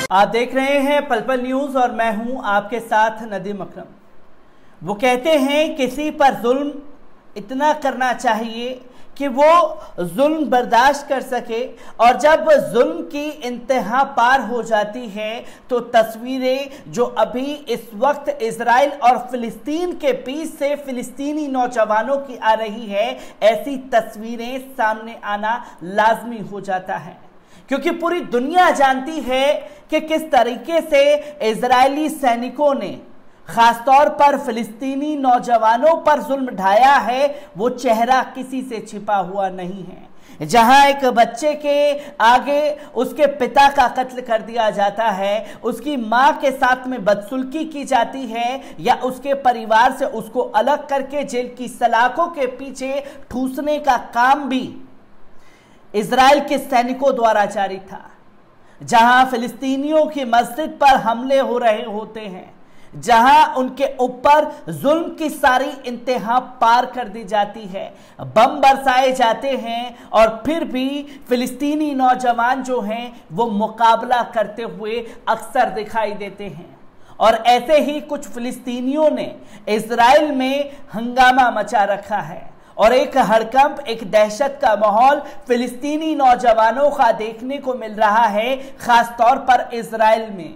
आप देख रहे हैं पल पल न्यूज और मैं हूं आपके साथ नदीम अकरम। वो कहते हैं किसी पर जुल्म इतना करना चाहिए कि वो जुल्म बर्दाश्त कर सके, और जब जुल्म की इंतहा पार हो जाती है तो तस्वीरें जो अभी इस वक्त इजराइल और फिलिस्तीन के बीच से फिलिस्तीनी नौजवानों की आ रही है, ऐसी तस्वीरें सामने आना लाजमी हो जाता है, क्योंकि पूरी दुनिया जानती है कि किस तरीके से इजरायली सैनिकों ने खासतौर पर फिलिस्तीनी नौजवानों पर जुल्म ढाया है। वो चेहरा किसी से छिपा हुआ नहीं है। जहां एक बच्चे के आगे उसके पिता का कत्ल कर दिया जाता है, उसकी मां के साथ में बदसुल्की की जाती है, या उसके परिवार से उसको अलग करके जेल की सलाखों के पीछे ठूसने का काम भी इजराइल के सैनिकों द्वारा जारी था। जहां फिलिस्तीनियों की मस्जिद पर हमले हो रहे होते हैं, जहां उनके ऊपर जुल्म की सारी इंतहा पार कर दी जाती है, बम बरसाए जाते हैं, और फिर भी फिलिस्तीनी नौजवान जो हैं वो मुकाबला करते हुए अक्सर दिखाई देते हैं। और ऐसे ही कुछ फिलिस्तीनियों ने इजराइल में हंगामा मचा रखा है, और एक हड़कंप, एक दहशत का माहौल फिलिस्तीनी नौजवानों का देखने को मिल रहा है, खासतौर पर इजराइल में।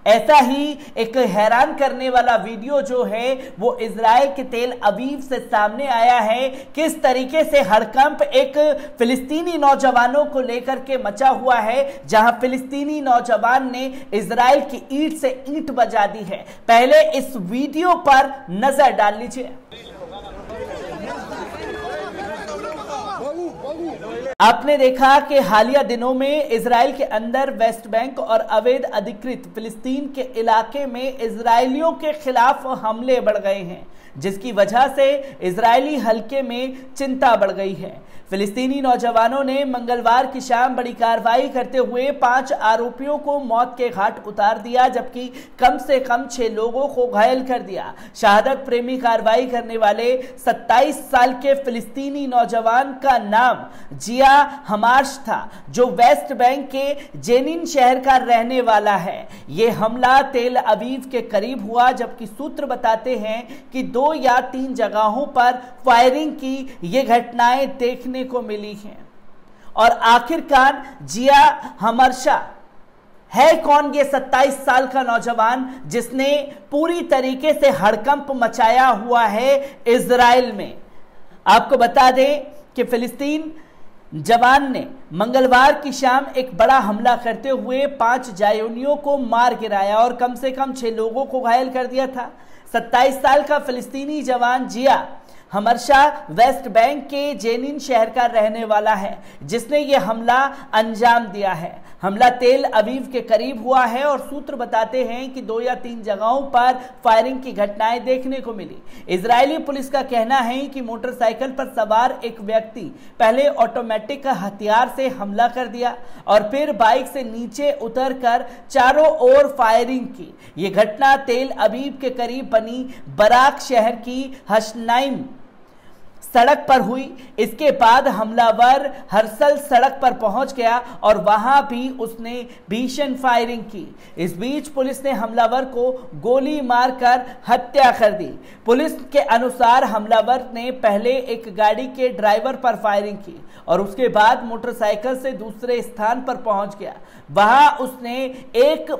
ऐसा ही एक हैरान करने वाला वीडियो जो है वो इजराइल के तेल अवीव से सामने आया है। किस तरीके से हड़कंप एक फिलिस्तीनी नौजवानों को लेकर के मचा हुआ है, जहां फिलिस्तीनी नौजवान ने इजराइल की ईंट से ईंट बजा दी है। पहले इस वीडियो पर नजर डाल लीजिए। आपने देखा कि हालिया दिनों में इजराइल के अंदर वेस्ट बैंक और अवैध अधिकृत फिलिस्तीन के इलाके में इजरायलियों के खिलाफ हमले बढ़ गए हैं, जिसकी वजह से इजरायली हल्के में चिंता बढ़ गई है। फिलिस्तीनी नौजवानों ने मंगलवार की शाम बड़ी कार्रवाई करते हुए 5 आरोपियों को मौत के घाट उतार दिया, जबकि कम से कम 6 लोगों को घायल कर दिया। शहादत प्रेमी कार्रवाई करने वाले 27 साल के फिलिस्तीनी नौजवान का नाम जिया हमार्श था, जो वेस्ट बैंक के जेनिन शहर का रहने वाला है। यह हमला तेल अवीव के करीब हुआ, जबकि सूत्र बताते हैं कि 2 या 3 जगहों पर फायरिंग की ये घटनाएं देखने को मिली हैं। और आखिरकार जिया हमर्शा है कौन? ये 27 साल का नौजवान जिसने पूरी तरीके से हड़कंप मचाया हुआ है इजराइल में। आपको बता दें कि फिलिस्तीन जवान ने मंगलवार की शाम एक बड़ा हमला करते हुए 5 जायोनियों को मार गिराया और कम से कम 6 लोगों को घायल कर दिया था। 27 साल का फिलिस्तीनी जवान जिया हमर्शा वेस्ट बैंक के जेनिन शहर का रहने वाला है, जिसने यह हमला अंजाम दिया है। हमला तेल अवीव के करीब हुआ है, और सूत्र बताते हैं कि 2 या 3 जगहों पर फायरिंग की घटनाएं देखने को मिली। इजरायली पुलिस का कहना है कि मोटरसाइकिल पर सवार एक व्यक्ति पहले ऑटोमेटिक हथियार से हमला कर दिया और फिर बाइक से नीचे उतरकर चारों ओर फायरिंग की। यह घटना तेल अवीव के करीब बनी बराक शहर की हशनाइम सड़क पर हुई। इसके बाद हमलावर हरसल सड़क पर पहुंच गया और वहां भी उसने भीषण फायरिंग की। इस बीच पुलिस ने हमलावर को गोली मारकर हत्या कर दी। पुलिस के अनुसार हमलावर ने पहले एक गाड़ी के ड्राइवर पर फायरिंग की और उसके बाद मोटरसाइकिल से दूसरे स्थान पर पहुंच गया। वहां उसने एक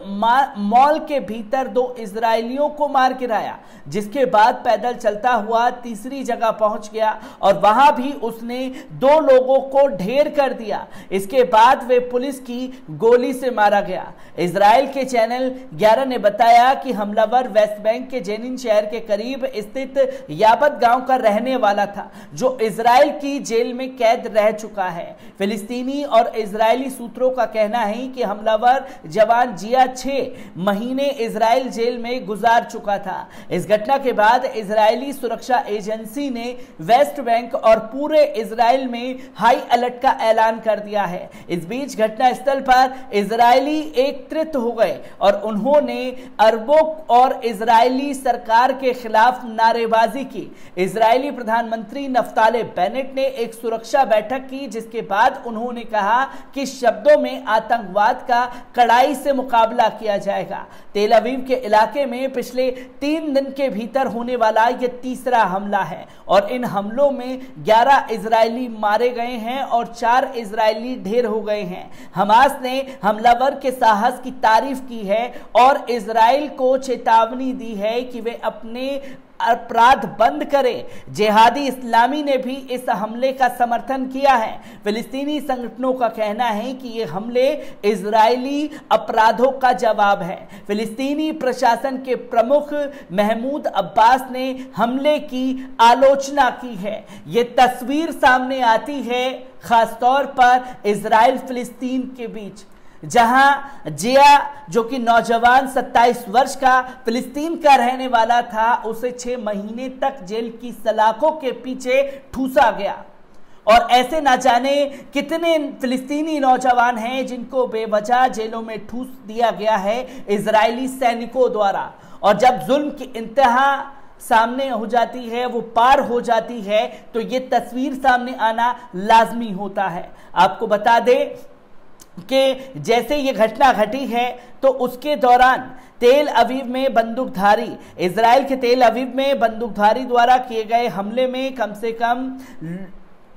मॉल के भीतर 2 इजरायलियों को मार गिराया, जिसके बाद पैदल चलता हुआ तीसरी जगह पहुंच गया और वहां भी उसने 2 लोगों को ढेर कर दिया। इसके बाद वे पुलिस की गोली से मारा गया। इजराइल के चैनल 11 ने बताया कि हमलावर वेस्ट बैंक के जेनिन शहर के करीब स्थित याबत गांव का रहने वाला था, जो इजराइल की जेल में कैद रह चुका है। फिलिस्तीनी और इजरायली सूत्रों का कहना है कि हमलावर जवान जिया 6 महीने इजराइल जेल में गुजार चुका था। इस घटना के बाद इजरायली सुरक्षा एजेंसी ने वेस्ट वेस्ट बैंक और पूरे इजराइल में हाई अलर्ट का ऐलान कर दिया है। इस बीच घटनास्थल पर इजरायली एकत्रित हो गए और उन्होंने अरबों और इजरायली सरकार के खिलाफ नारेबाजी की। इजरायली प्रधानमंत्री नफ्ताली बेनेट ने एक सुरक्षा बैठक की, जिसके बाद उन्होंने कहा कि शब्दों में आतंकवाद का कड़ाई से मुकाबला किया जाएगा। तेल अवीव के इलाके में पिछले 3 दिन के भीतर होने वाला यह तीसरा हमला है और इन हमलों में 11 इजरायली मारे गए हैं और 4 इजरायली ढेर हो गए हैं। हमास ने हमलावर के साहस की तारीफ की है और इजराइल को चेतावनी दी है कि वे अपने अपराध बंद करें। जिहादी इस्लामी ने भी इस हमले का समर्थन किया है। फिलिस्तीनी संगठनों का कहना है कि ये हमले इजरायली अपराधों का जवाब है। फिलिस्तीनी प्रशासन के प्रमुख महमूद अब्बास ने हमले की आलोचना की है। ये तस्वीर सामने आती है खासतौर पर इजराइल फिलिस्तीन के बीच, जहां जिया जो कि नौजवान 27 वर्ष का फिलिस्तीन का रहने वाला था, उसे 6 महीने तक जेल की सलाखों के पीछे ठूसा गया। और ऐसे ना जाने कितने फिलिस्तीनी नौजवान हैं जिनको बेवजह जेलों में ठूस दिया गया है इजरायली सैनिकों द्वारा। और जब जुल्म की इंतहा सामने हो जाती है, वो पार हो जाती है, तो ये तस्वीर सामने आना लाजमी होता है। आपको बता दें कि जैसे ये घटना घटी है तो उसके दौरान तेल अवीव में बंदूकधारी, इजराइल के तेल अवीव में बंदूकधारी द्वारा किए गए हमले में कम से कम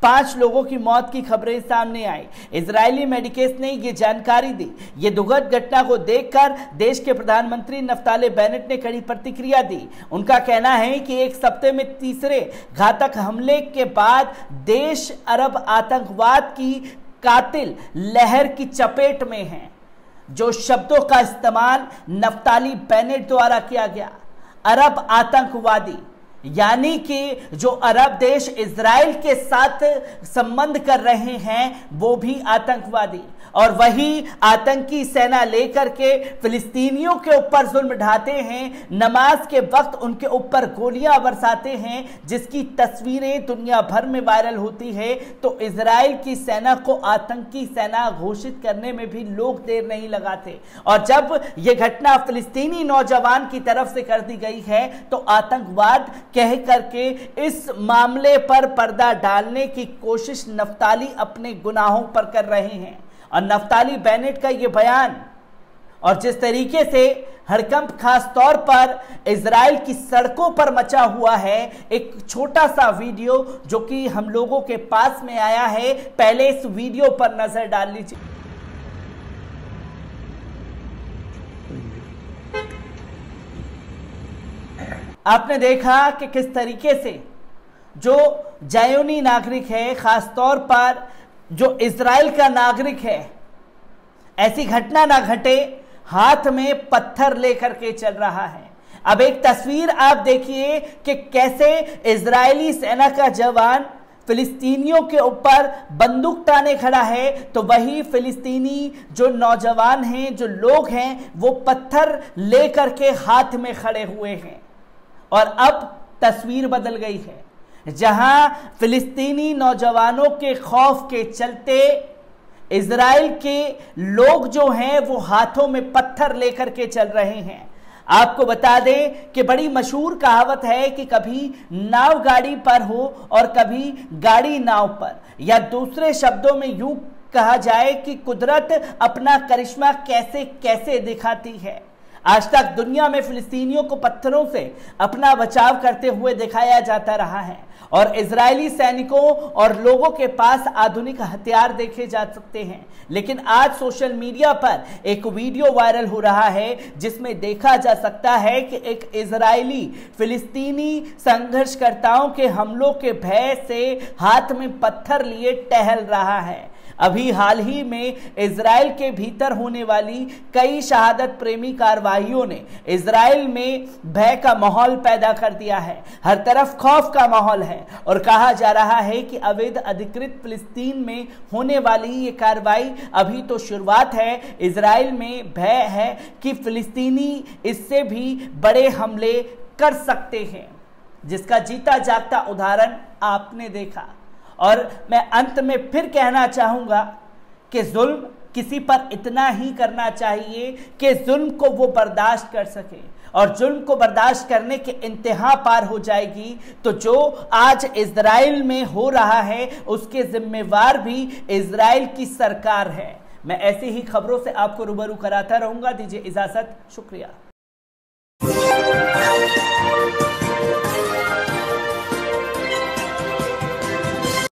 5 लोगों की मौत की खबरें सामने आई। इजरायली मेडिकेस ने यह जानकारी दी। ये दुखद घटना को देखकर देश के प्रधानमंत्री नफ्ताली बेनेट ने कड़ी प्रतिक्रिया दी। उनका कहना है कि एक सप्ताह में तीसरे घातक हमले के बाद देश अरब आतंकवाद की कातिल लहर की चपेट में है। जो शब्दों का इस्तेमाल नफ्ताली बेनेट द्वारा किया गया, अरब आतंकवादी, यानी कि जो अरब देश इजराइल के साथ संबंध कर रहे हैं वो भी आतंकवादी, और वही आतंकी सेना लेकर के फिलिस्तीनियों के ऊपर जुल्म ढाते हैं, नमाज के वक्त उनके ऊपर गोलियां बरसाते हैं, जिसकी तस्वीरें दुनिया भर में वायरल होती है। तो इजराइल की सेना को आतंकी सेना घोषित करने में भी लोग देर नहीं लगाते। और जब यह घटना फिलिस्तीनी नौजवान की तरफ से कर दी गई है तो आतंकवाद कह करके इस मामले पर पर्दा डालने की कोशिश नफ्ताली अपने गुनाहों पर कर रहे हैं। और नफ्ताली बेनेट का यह बयान और जिस तरीके से हड़कंप खास तौर पर इजराइल की सड़कों पर मचा हुआ है, एक छोटा सा वीडियो जो कि हम लोगों के पास में आया है, पहले इस वीडियो पर नजर डाल लीजिए। आपने देखा कि किस तरीके से जो जायोनी नागरिक है, खासतौर पर जो इजराइल का नागरिक है, ऐसी घटना ना घटे, हाथ में पत्थर लेकर के चल रहा है। अब एक तस्वीर आप देखिए कि कैसे इजरायली सेना का जवान फिलिस्तीनियों के ऊपर बंदूक ताने खड़ा है, तो वही फिलिस्तीनी जो नौजवान हैं, जो लोग हैं, वो पत्थर लेकर के हाथ में खड़े हुए हैं। और अब तस्वीर बदल गई है, जहां फिलिस्तीनी नौजवानों के खौफ के चलते इजराइल के लोग जो हैं वो हाथों में पत्थर लेकर के चल रहे हैं। आपको बता दें कि बड़ी मशहूर कहावत है कि कभी नाव गाड़ी पर हो और कभी गाड़ी नाव पर, या दूसरे शब्दों में यूं कहा जाए कि कुदरत अपना करिश्मा कैसे कैसे दिखाती है। आज तक दुनिया में फिलिस्तीनियों को पत्थरों से अपना बचाव करते हुए दिखाया जाता रहा है और इजरायली सैनिकों और लोगों के पास आधुनिक हथियार देखे जा सकते हैं। लेकिन आज सोशल मीडिया पर एक वीडियो वायरल हो रहा है जिसमें देखा जा सकता है कि एक इजरायली फिलिस्तीनी संघर्षकर्ताओं के हमलों के भय से हाथ में पत्थर लिए टहल रहा है। अभी हाल ही में इजराइल के भीतर होने वाली कई शहादत प्रेमी कार्रवाइयों ने इजराइल में भय का माहौल पैदा कर दिया है। हर तरफ खौफ का माहौल है और कहा जा रहा है कि अवैध अधिकृत फिलिस्तीन में होने वाली ये कार्रवाई अभी तो शुरुआत है। इजराइल में भय है कि फिलिस्तीनी इससे भी बड़े हमले कर सकते हैं। जिसका जीता जागता उदाहरण आपने देखा। और मैं अंत में फिर कहना चाहूंगा कि जुल्म किसी पर इतना ही करना चाहिए कि जुल्म को वो बर्दाश्त कर सके, और जुल्म को बर्दाश्त करने के इंतहा पार हो जाएगी तो जो आज इजराइल में हो रहा है उसके जिम्मेवार भी इजराइल की सरकार है। मैं ऐसी ही खबरों से आपको रूबरू कराता रहूंगा। दीजिए इजाजत, शुक्रिया।